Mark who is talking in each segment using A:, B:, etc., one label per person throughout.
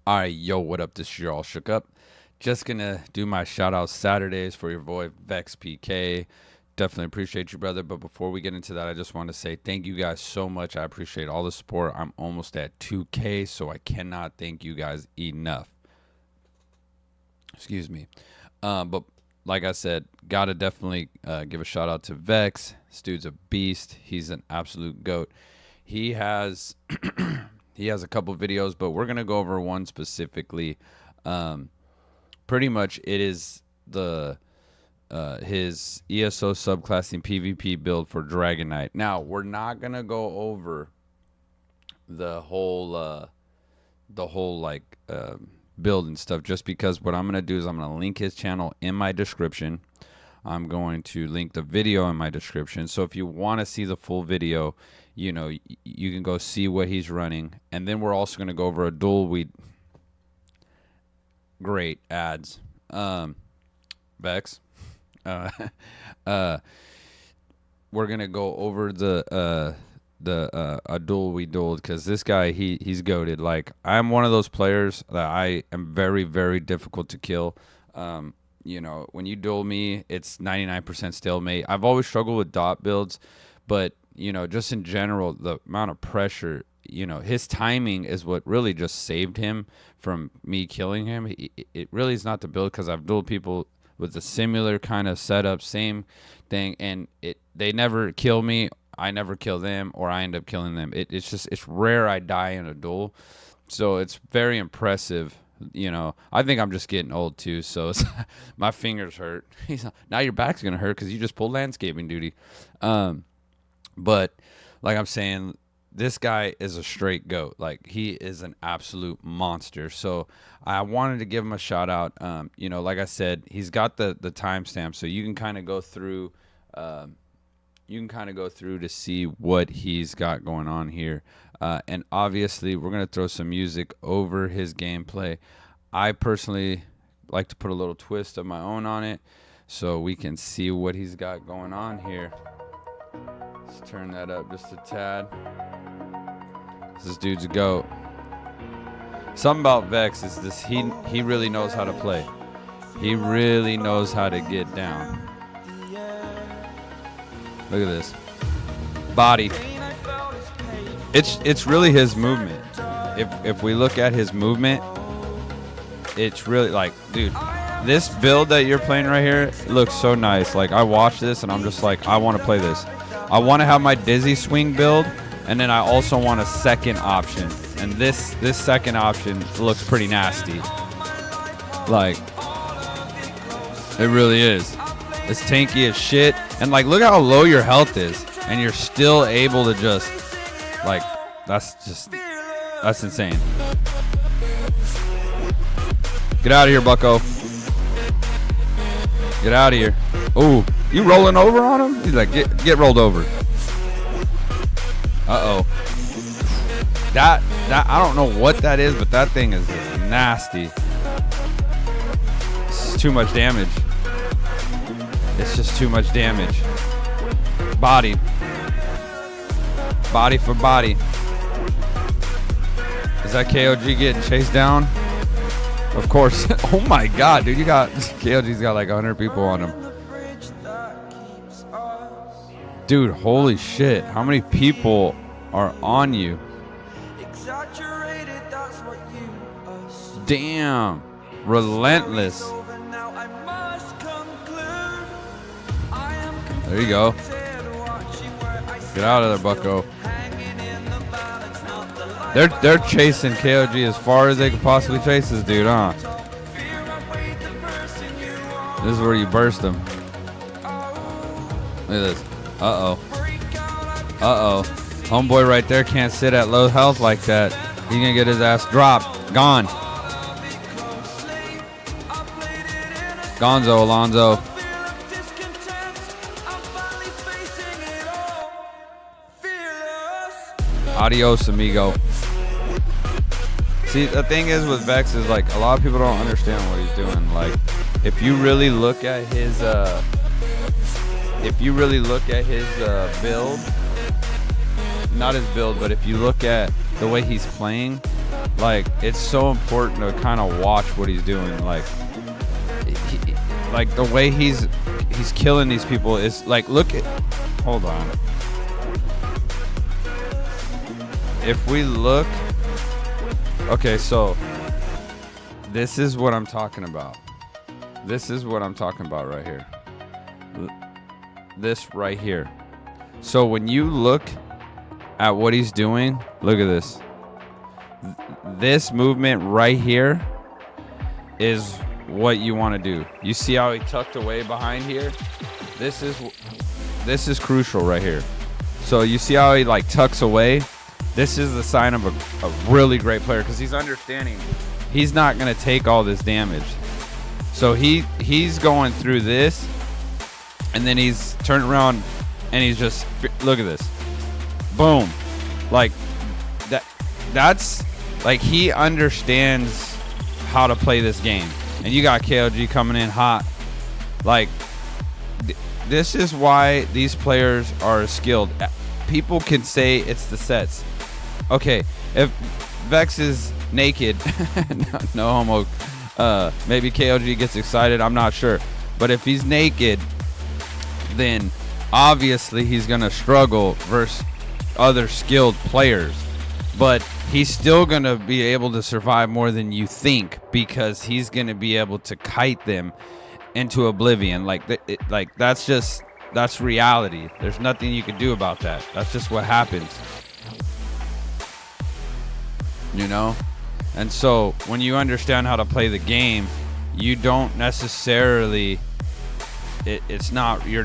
A: All right, yo, what up? This is your all shook up. Just gonna do my shout out Saturdays for your boy VexPK. Definitely appreciate you, brother. But before we get into that, I just want to say thank you guys so much. I appreciate all the support. I'm almost at 2K, so I cannot thank you guys enough. Excuse me. But like I said, gotta definitely give a shout out to Vex. This dude's a beast. He's an absolute goat. He has he has a couple videos, but we're gonna go over one specifically. Pretty much, it is the his ESO Subclassing PvP build for DragonKnight. Now, we're not gonna go over the whole build and stuff, just because what I'm gonna do is I'm gonna link his channel in my description. I'm going to link the video in my description. So if you want to see the full video, you know, you can go see what he's running. And then we're also going to go over a duel. Great ads. Vex. We're going to go over a duel we dueled, because this guy, he's goated. Like, I'm one of those players that I am very, very difficult to kill. You know, when you duel me, it's 99% stalemate. I've always struggled with dot builds, but, you know, just in general, the amount of pressure, you know, his timing is what really just saved him from me killing him. It really is not the build, because I've dueled people with a similar kind of setup, same thing, and they never kill me. I never kill them, or I end up killing them. It's rare I die in a duel, so it's very impressive. You know, I think I'm just getting old too, so my fingers hurt. Now your back's gonna hurt because you just pulled landscaping duty. But like I'm saying, this guy is a straight goat. Like, he is an absolute monster. So I wanted to give him a shout out. You know, like I said, he's got the timestamp, so you can kind of go through. You can kind of go through to see what he's got going on here. And obviously, we're going to throw some music over his gameplay. I personally like to put a little twist of my own on it so we can see what he's got going on here. Let's turn that up just a tad. This dude's a goat. Something about Vex is this: he really knows how to play. He really knows how to get down. Look at this body. It's really his movement. If we look at his movement, it's really like, dude, this build that you're playing right here looks so nice. Like, I watch this and I'm just like, I want to play this. I want to have my dizzy swing build, and then I also want a second option. And this second option looks pretty nasty. Like, it really is. It's tanky as shit. And like, look how low your health is, and you're still able to just, like, that's insane. Get out of here, bucko. Get out of here. Ooh, you rolling over on him? He's like, get rolled over. Uh-oh. That, I don't know what that is, but that thing is just nasty. It's too much damage. It's just too much damage. Body. Body for body. Is that KOG getting chased down? Of course. Oh my god, dude. KOG's got like 100 people on him. Dude, holy shit. How many people are on you? Damn. Relentless. There you go. Get out of there, bucko. They're chasing KOG as far as they could possibly chase this dude, huh? This is where you burst him. Look at this. Uh-oh. Uh-oh. Homeboy right there can't sit at low health like that. He's gonna get his ass dropped. Gone. Gonzo, Alonzo. Adios, amigo. See, the thing is with Vex is, like, a lot of people don't understand what he's doing. Like, if you really look at his build, not his build, but if you look at the way he's playing, Like, it's so important to kind of watch what he's doing. Like, like the way he's killing these people is like, look at, hold on. If we look, okay, so this is what I'm talking about. This is what I'm talking about right here. This right here. So when you look at what he's doing, look at this. This movement right here is what you want to do. You see how he tucked away behind here? This is crucial right here. So you see how he like tucks away? This is the sign of a really great player, because he's understanding he's not going to take all this damage. So he's going through this, and then he's turned around and he's just, look at this. Boom. Like that's like, he understands how to play this game. And you got KLG coming in hot. Like, this is why these players are skilled. People can say it's the sets. Okay, if Vex is naked, no homo, maybe KLG gets excited, I'm not sure. But if he's naked, then obviously he's going to struggle versus other skilled players. But he's still going to be able to survive more than you think, because he's going to be able to kite them into oblivion. Like, that's reality. There's nothing you can do about that. That's just what happens. You know? And so when you understand how to play the game, you don't necessarily, you're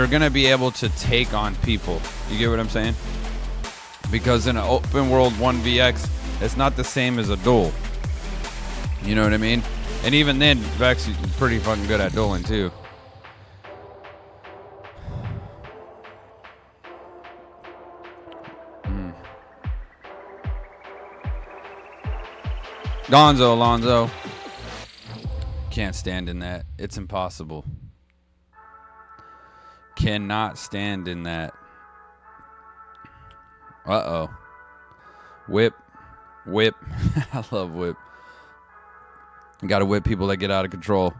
A: going to be able to take on people. You get what I'm saying? Because in an open world 1vx, it's not the same as a duel. You know what I mean? And even then, Vex is pretty fucking good at dueling too. Gonzo Alonzo. Can't stand in that. It's impossible. Cannot stand in that. Uh-oh. Whip. Whip. I love whip. You gotta whip people that get out of control.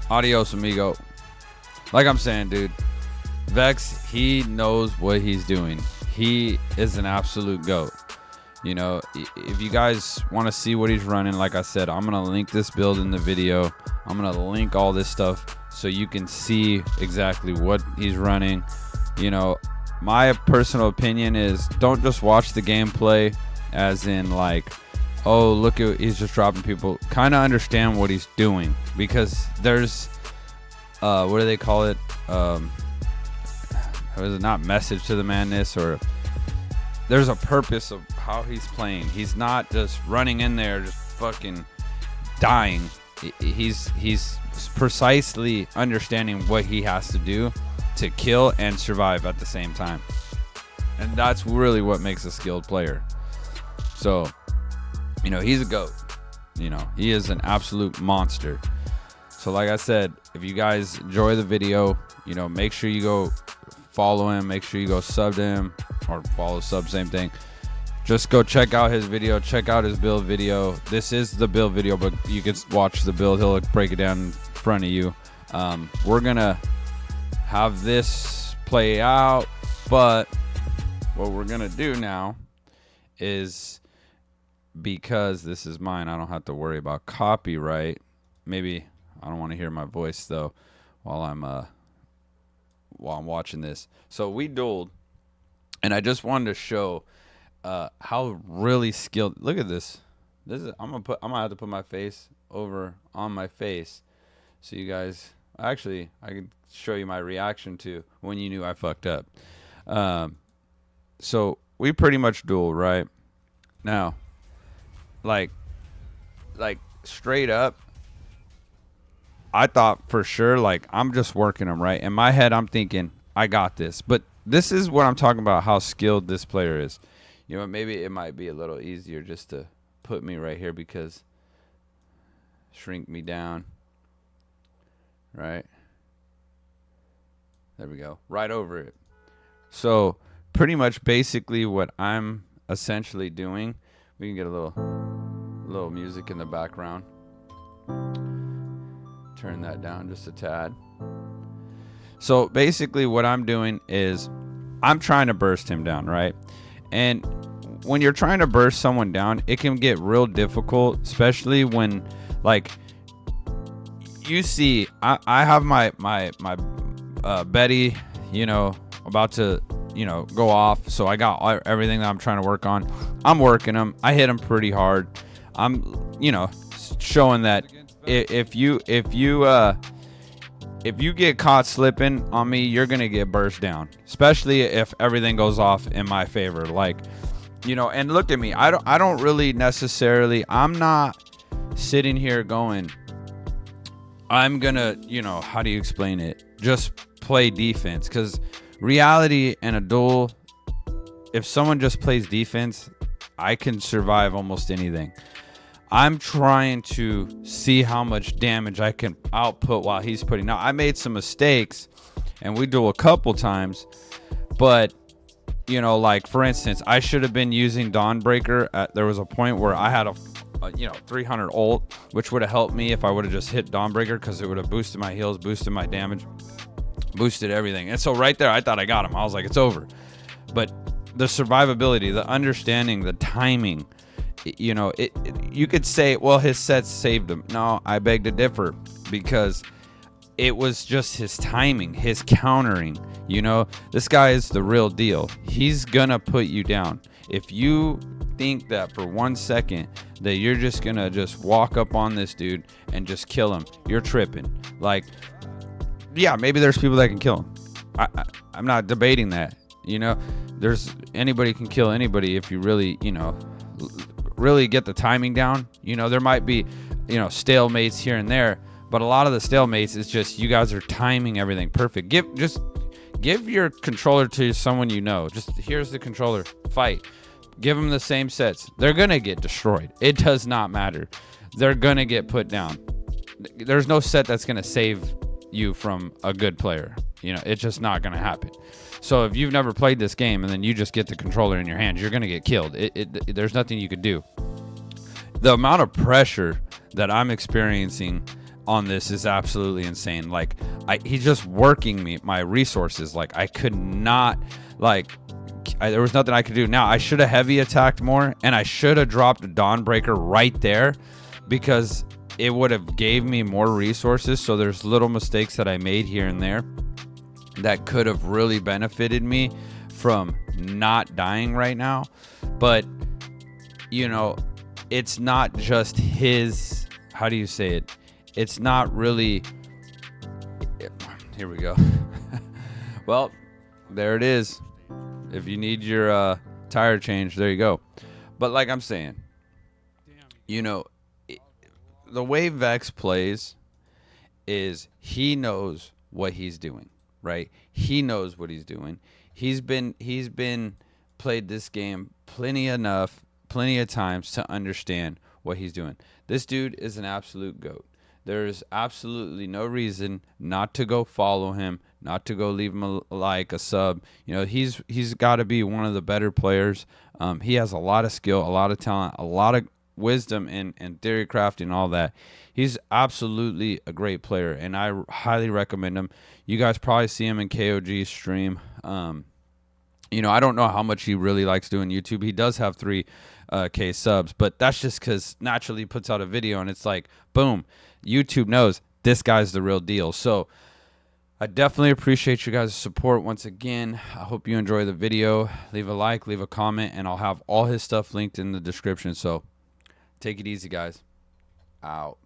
A: Adios, amigo. Like I'm saying, dude, Vex, he knows what he's doing. He is an absolute GOAT. You know, if you guys want to see what he's running, like I said, I'm going to link this build in the video. I'm going to link all this stuff so you can see exactly what he's running. You know, my personal opinion is, don't just watch the gameplay as in like, oh, look at, he's just dropping people. Kind of understand what he's doing, because there's, what do they call it? Was it not message to the madness, or there's a purpose of how he's playing. He's not just running in there just fucking dying. He's precisely understanding what he has to do to kill and survive at the same time. And that's really what makes a skilled player. So, you know, he's a GOAT. You know, he is an absolute monster. So like I said, if you guys enjoy the video, you know, make sure you go follow him. Make sure you go sub to him, or follow, sub, same thing. Just go check out his video. Check out his build video. This is the build video, but you can watch the build. He'll break it down in front of you. We're going to have this play out, but what we're going to do now is, because this is mine, I don't have to worry about copyright. Maybe I don't want to hear my voice though while I'm watching this. So we dueled, and I just wanted to show how really skilled. Look at this. This is, I'm gonna have to put my face over on my face so you guys, actually I can show you my reaction to when you knew I fucked up. So we pretty much dueled right now, like straight up. I thought for sure, like, I'm just working him, right? In my head, I'm thinking, I got this. But this is what I'm talking about, how skilled this player is. You know, maybe it might be a little easier just to put me right here, because shrink me down. Right. There we go. Right over it. So pretty much basically what I'm essentially doing, we can get a little music in the background. Turn that down just a tad. So basically what I'm doing is I'm trying to burst him down, right? And when you're trying to burst someone down, it can get real difficult, especially when, like, you see, I have my Betty, you know, about to, you know, go off. So I got everything that I'm trying to work on. I'm working them. I hit them pretty hard. I'm, you know, showing that if you get caught slipping on me, you're gonna get burst down, especially if everything goes off in my favor. Like, you know, and look at me. I don't really necessarily. I'm not sitting here going, I'm gonna, you know, how do you explain it? Just play defense, because reality in a duel, if someone just plays defense, I can survive almost anything. I'm trying to see how much damage I can output while he's putting. Now, I made some mistakes, and we duel a couple times, but, you know, like, for instance, I should have been using Dawnbreaker. There was a point where I had a 300 ult, which would have helped me if I would have just hit Dawnbreaker, because it would have boosted my heals, boosted my damage, boosted everything. And so right there, I thought I got him. I was like, it's over. But the survivability, the understanding, the timing, you know, you could say, well, his sets saved him. No, I beg to differ, because it was just his timing, his countering. You know, this guy is the real deal. He's gonna put you down. If you think that for 1 second that you're just gonna just walk up on this dude and just kill him, you're tripping. Like, yeah, maybe there's people that can kill him. I'm not debating that. You know, anybody can kill anybody if you really, you know, really get the timing down. You know, there might be, you know, stalemates here and there, but a lot of the stalemates is just you guys are timing everything perfect. Give your controller to someone you know. Just, here's the controller, fight. Give them the same sets. They're gonna get destroyed. It does not matter. They're gonna get put down. There's no set that's gonna save you from a good player. You know, it's just not gonna happen. So if you've never played this game and then you just get the controller in your hands, you're gonna get killed. There's nothing you could do. The amount of pressure that I'm experiencing on this is absolutely insane. Like, he's just working my resources. Like, I could not, like, there was nothing I could do. Now, I should have heavy attacked more, and I should have dropped a Dawnbreaker right there, because it would have gave me more resources. So there's little mistakes that I made here and there that could have really benefited me from not dying right now. But, you know, it's not just his, how do you say it? It's not really, here we go. Well, there it is. If you need your tire change, there you go. But like I'm saying, you know, the way Vex plays is he knows what he's doing, right? He knows what he's doing. He's been played this game plenty of times to understand what he's doing. This dude is an absolute GOAT. There's absolutely no reason not to go follow him, not to go leave him a like, a sub. You know, he's got to be one of the better players. He has a lot of skill, a lot of talent, a lot of wisdom and theory crafting, all that. He's absolutely a great player, and I highly recommend him. You guys probably see him in KOG's stream. You know, I don't know how much he really likes doing YouTube. He does have 3K subs, but that's just because naturally he puts out a video and it's like, boom, YouTube knows this guy's the real deal. So I definitely appreciate you guys' support once again. I hope you enjoy the video. Leave a like, leave a comment, and I'll have all his stuff linked in the description. So take it easy, guys. Out.